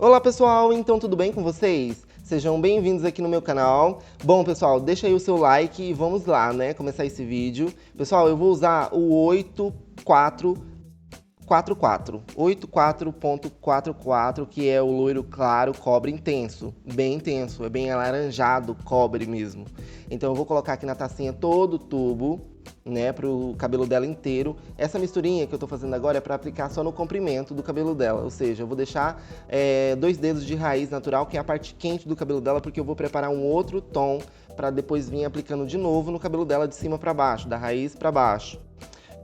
Olá pessoal, então tudo bem com vocês? Sejam bem-vindos aqui no meu canal. Bom pessoal, deixa aí o seu like e vamos lá, né, começar esse vídeo. Pessoal, eu vou usar o 84.44, que é o loiro claro cobre intenso, bem intenso, é bem alaranjado cobre mesmo. Então eu vou colocar aqui na tacinha todo o tubo, né, pro cabelo dela inteiro. Essa misturinha que eu tô fazendo agora é para aplicar só no comprimento do cabelo dela, ou seja, eu vou deixar 2 dedos de raiz natural, que é a parte quente do cabelo dela, porque eu vou preparar um outro tom para depois vir aplicando de novo no cabelo dela de cima para baixo, da raiz para baixo.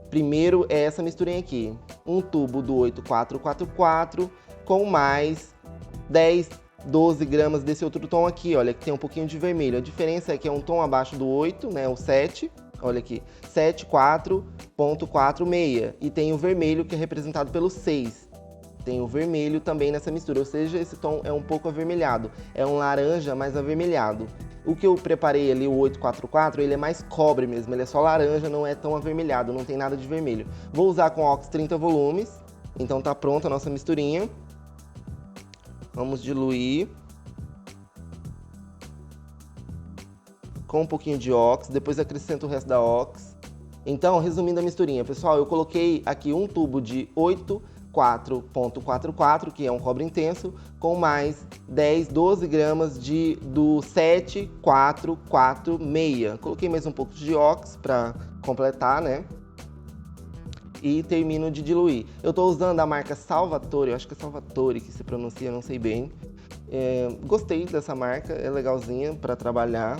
Primeiro é essa misturinha aqui, um tubo do 8444 com mais 10, 12 gramas desse outro tom aqui, olha, que tem um pouquinho de vermelho. A diferença é que é um tom abaixo do 8, né, o 7, olha aqui, 74.46, e tem o vermelho que é representado pelo 6. Tem o vermelho também nessa mistura, ou seja, esse tom é um pouco avermelhado, é um laranja mais avermelhado. O que eu preparei ali, o 844, ele é mais cobre mesmo, ele é só laranja, não é tão avermelhado, não tem nada de vermelho. Vou usar com óxido 30 volumes, então tá pronta a nossa misturinha. Vamos diluir com um pouquinho de óxido, depois acrescento o resto da óxido. Então, resumindo a misturinha, pessoal, eu coloquei aqui um tubo de 84.44, que é um cobre intenso, com mais 10, 12 gramas do 7446. Coloquei mais um pouco de óxido para completar, né? E termino de diluir. Eu estou usando a marca Salvatore, eu acho que é Salvatore que se pronuncia, não sei bem. Gostei dessa marca, é legalzinha para trabalhar.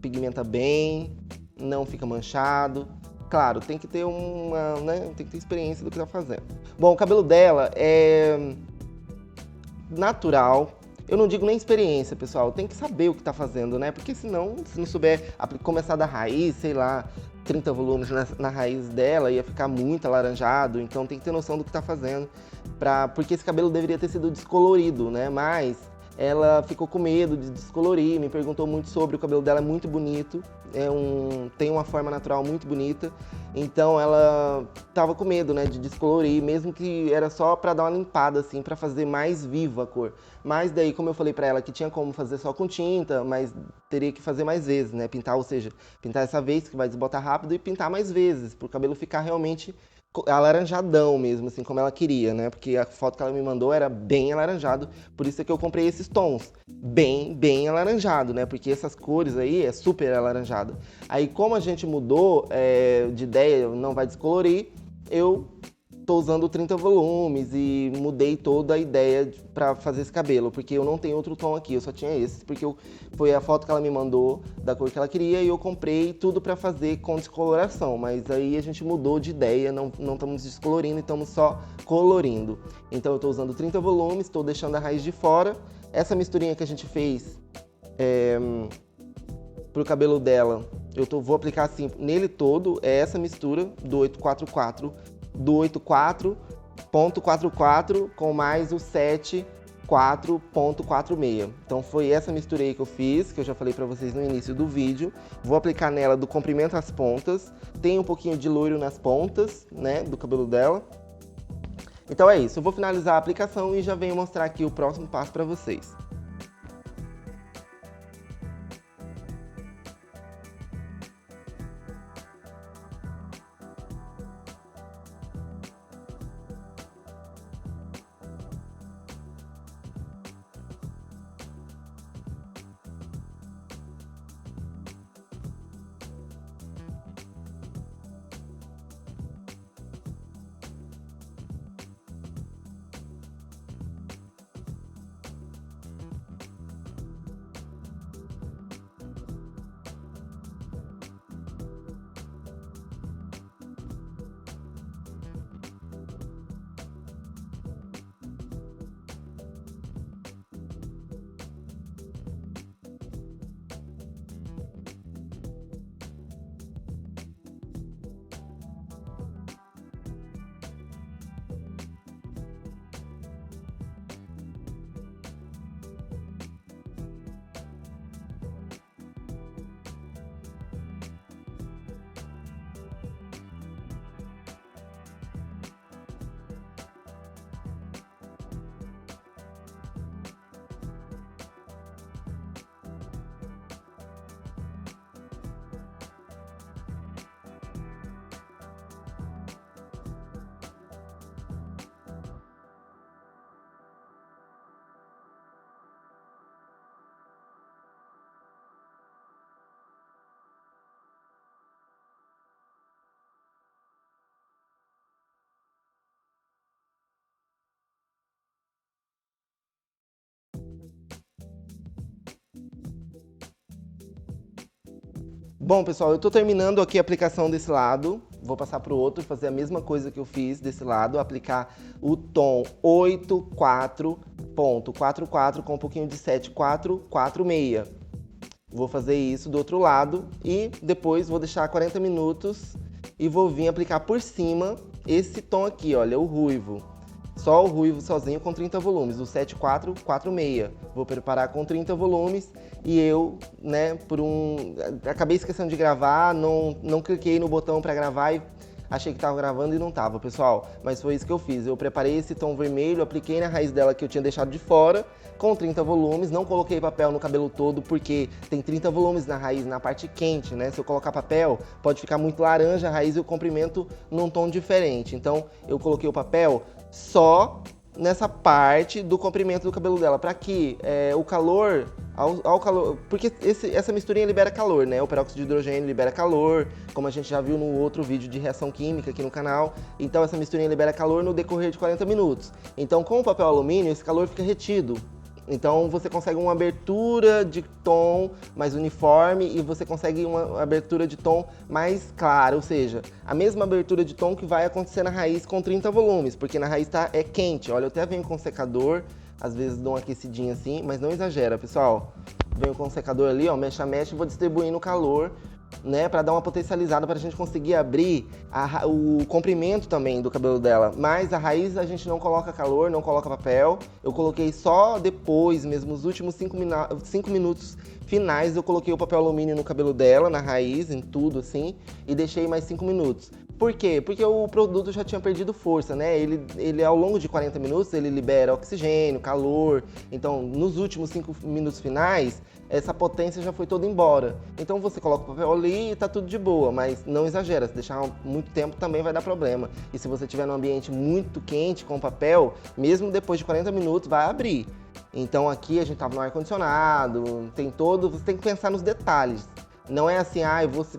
Pigmenta bem, não fica manchado. Claro, tem que ter tem que ter experiência do que tá fazendo. Bom, o cabelo dela é natural. Eu não digo nem experiência, pessoal. Tem que saber o que tá fazendo, né? Porque senão, se não souber começar da raiz, sei lá, 30 volumes na raiz dela, ia ficar muito alaranjado. Então tem que ter noção do que tá fazendo. Porque esse cabelo deveria ter sido descolorido, né? Mas ela ficou com medo de descolorir, me perguntou muito sobre, o cabelo dela é muito bonito, tem uma forma natural muito bonita, então ela tava com medo, né, de descolorir, mesmo que era só para dar uma limpada, assim, para fazer mais viva a cor. Mas daí, como eu falei para ela que tinha como fazer só com tinta, mas teria que fazer mais vezes, né, pintar, ou seja, pintar essa vez, que vai desbotar rápido, e pintar mais vezes, para o cabelo ficar realmente alaranjadão mesmo, assim, como ela queria, né? Porque a foto que ela me mandou era bem alaranjado, por isso é que eu comprei esses tons, bem alaranjado, né? Porque essas cores aí é super alaranjado. Aí, como a gente mudou de ideia, não vai descolorir, eu tô usando 30 volumes e mudei toda a ideia para fazer esse cabelo, porque eu não tenho outro tom aqui, eu só tinha esse, porque foi a foto que ela me mandou da cor que ela queria e eu comprei tudo para fazer com descoloração, mas aí a gente mudou de ideia, não estamos descolorindo, estamos só colorindo. Então eu tô usando 30 volumes, estou deixando a raiz de fora. Essa misturinha que a gente fez pro cabelo dela, vou aplicar assim nele todo, é essa mistura do 84.44 com mais o 74.46. Então foi essa mistura aí que eu fiz, que eu já falei pra vocês no início do vídeo. Vou aplicar nela do comprimento às pontas. Tem um pouquinho de loiro nas pontas, né, do cabelo dela. Então é isso, eu vou finalizar a aplicação e já venho mostrar aqui o próximo passo pra vocês. Bom, pessoal, eu tô terminando aqui a aplicação desse lado. Vou passar pro outro, fazer a mesma coisa que eu fiz desse lado, aplicar o tom 84.44 com um pouquinho de 7446. Vou fazer isso do outro lado e depois vou deixar 40 minutos e vou vir aplicar por cima esse tom aqui, olha, o ruivo. Só o ruivo sozinho com 30 volumes, o 7446. Vou preparar com 30 volumes e eu, né, acabei esquecendo de gravar, não cliquei no botão para gravar e achei que tava gravando e não tava, pessoal. Mas foi isso que eu fiz. Eu preparei esse tom vermelho, apliquei na raiz dela que eu tinha deixado de fora, com 30 volumes. Não coloquei papel no cabelo todo, porque tem 30 volumes na raiz, na parte quente, né? Se eu colocar papel, pode ficar muito laranja a raiz e o comprimento num tom diferente. Então, eu coloquei o papel só nessa parte do comprimento do cabelo dela, para que o calor, ao calor, porque essa misturinha libera calor, né? O peróxido de hidrogênio libera calor, como a gente já viu no outro vídeo de reação química aqui no canal. Então essa misturinha libera calor no decorrer de 40 minutos. Então com o papel alumínio esse calor fica retido. Então você consegue uma abertura de tom mais uniforme e você consegue uma abertura de tom mais clara, ou seja, a mesma abertura de tom que vai acontecer na raiz com 30 volumes, porque na raiz é quente. Olha, eu até venho com secador, às vezes dou uma aquecidinha assim, mas não exagera, pessoal. Venho com o secador ali, ó, mexe a mexe e vou distribuindo o calor, né, para dar uma potencializada para a gente conseguir abrir o comprimento também do cabelo dela. Mas a raiz a gente não coloca calor, não coloca papel. Eu coloquei só depois, mesmo os últimos 5 minutos finais, eu coloquei o papel alumínio no cabelo dela, na raiz, em tudo assim, e deixei mais 5 minutos. Por quê? Porque o produto já tinha perdido força, né? Ele ao longo de 40 minutos, ele libera oxigênio, calor. Então, nos últimos 5 minutos finais, essa potência já foi toda embora. Então você coloca o papel ali e tá tudo de boa, mas não exagera. Se deixar muito tempo também vai dar problema. E se você estiver num ambiente muito quente com o papel, mesmo depois de 40 minutos, vai abrir. Então aqui a gente tava no ar-condicionado, você tem que pensar nos detalhes. Não é assim,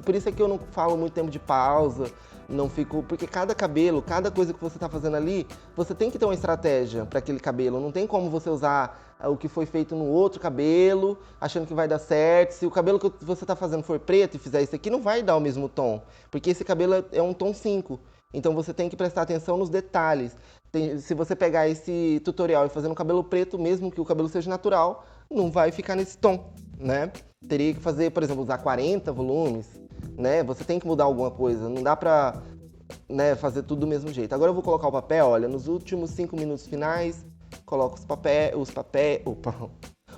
por isso é que eu não falo muito tempo de pausa, não fico, porque cada cabelo, cada coisa que você está fazendo ali, você tem que ter uma estratégia para aquele cabelo. Não tem como você usar o que foi feito no outro cabelo, achando que vai dar certo. Se o cabelo que você está fazendo for preto e fizer isso aqui, não vai dar o mesmo tom, porque esse cabelo é um tom 5. Então você tem que prestar atenção nos detalhes. Se você pegar esse tutorial e fazer no cabelo preto, mesmo que o cabelo seja natural, não vai ficar nesse tom, né? Teria que fazer, por exemplo, usar 40 volumes, né? Você tem que mudar alguma coisa, não dá pra, né, fazer tudo do mesmo jeito. Agora eu vou colocar o papel, olha, nos últimos 5 minutos finais, coloco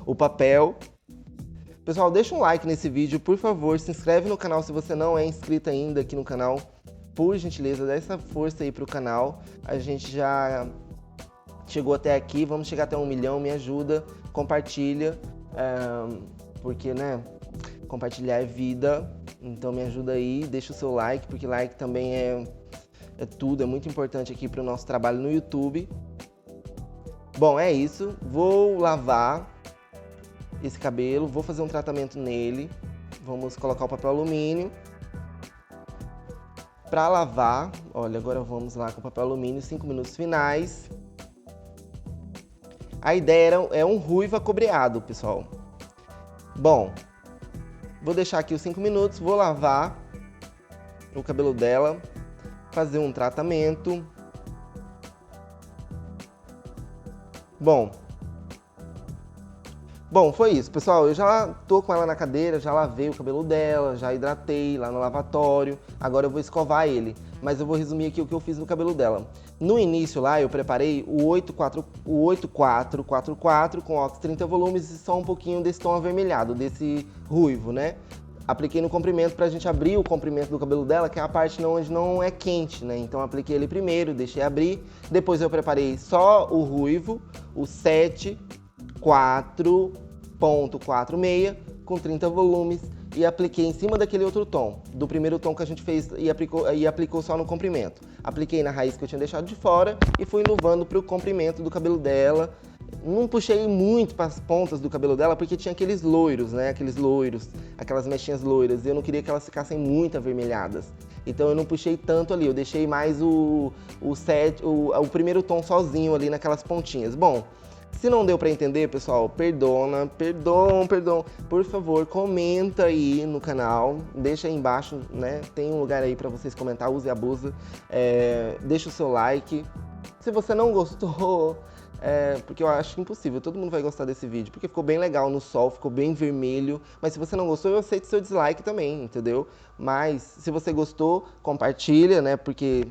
o papel. Pessoal, deixa um like nesse vídeo, por favor, se inscreve no canal se você não é inscrito ainda aqui no canal. Por gentileza, dá essa força aí pro canal. A gente já chegou até aqui, vamos chegar até 1 milhão, me ajuda, compartilha, porque, né, compartilhar é vida, então me ajuda aí, deixa o seu like, porque like também é tudo, é muito importante aqui pro nosso trabalho no YouTube. Bom, é isso, vou lavar esse cabelo, vou fazer um tratamento nele, vamos colocar o papel alumínio. Para lavar, olha, agora vamos lá com o papel alumínio, 5 minutos finais. A ideia é um ruivo acobreado, pessoal. Bom, vou deixar aqui os 5 minutos, vou lavar o cabelo dela, fazer um tratamento. Bom, foi isso, pessoal. Eu já tô com ela na cadeira, já lavei o cabelo dela, já hidratei lá no lavatório. Agora eu vou escovar ele, mas eu vou resumir aqui o que eu fiz no cabelo dela. No início lá eu preparei o 8444 com óxido 30 volumes e só um pouquinho desse tom avermelhado, desse ruivo, né? Apliquei no comprimento pra gente abrir o comprimento do cabelo dela, que é a parte onde não é quente, né? Então apliquei ele primeiro, deixei abrir. Depois eu preparei só o ruivo, o 74.46 com 30 volumes e apliquei em cima daquele outro tom, do primeiro tom que a gente fez e aplicou só no comprimento. Apliquei na raiz que eu tinha deixado de fora e fui enluvando para o comprimento do cabelo dela. Não puxei muito para as pontas do cabelo dela porque tinha aqueles loiros, né? Aquelas mechinhas loiras. E eu não queria que elas ficassem muito avermelhadas. Então eu não puxei tanto ali, eu deixei mais o primeiro tom sozinho ali naquelas pontinhas. Bom, Se não deu pra entender, pessoal, perdão. Por favor, comenta aí no canal, deixa aí embaixo, né? Tem um lugar aí pra vocês comentar, use e abusa. Deixa o seu like. Se você não gostou, porque eu acho impossível, todo mundo vai gostar desse vídeo, porque ficou bem legal no sol, ficou bem vermelho, mas se você não gostou, eu aceito seu dislike também, entendeu? Mas se você gostou, compartilha, né, porque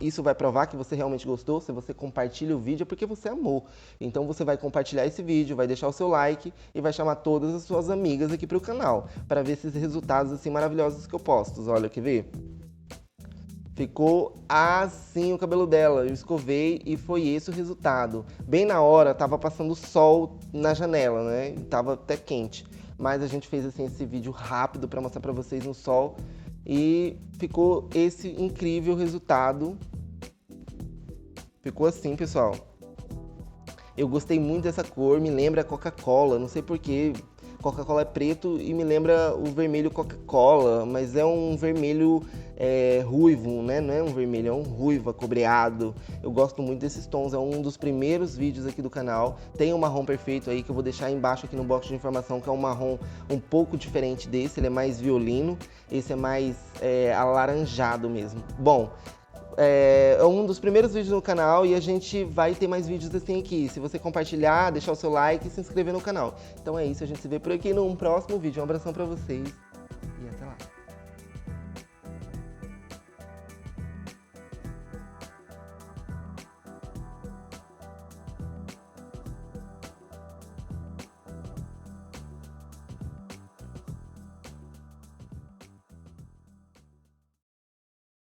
isso vai provar que você realmente gostou. Se você compartilha o vídeo é porque você amou. Então você vai compartilhar esse vídeo, vai deixar o seu like e vai chamar todas as suas amigas aqui pro canal, para ver esses resultados assim maravilhosos que eu posto. Olha, quer ver? Ficou assim o cabelo dela, eu escovei e foi esse o resultado. Bem na hora, tava passando sol na janela, né? Tava até quente. Mas a gente fez assim esse vídeo rápido para mostrar para vocês no sol e ficou esse incrível resultado. Ficou assim, pessoal. Eu gostei muito dessa cor, me lembra a Coca-Cola, não sei porquê. Coca-Cola é preto e me lembra o vermelho Coca-Cola, mas é um vermelho ruivo, né? Não é um vermelho, é um ruivo acobreado. Eu gosto muito desses tons, é um dos primeiros vídeos aqui do canal. Tem um marrom perfeito aí que eu vou deixar embaixo aqui no box de informação, que é um marrom um pouco diferente desse, ele é mais violino, esse é mais alaranjado mesmo. Bom, é um dos primeiros vídeos no canal e a gente vai ter mais vídeos assim aqui. Se você compartilhar, deixar o seu like e se inscrever no canal. Então é isso, a gente se vê por aqui num próximo vídeo. Um abração pra vocês.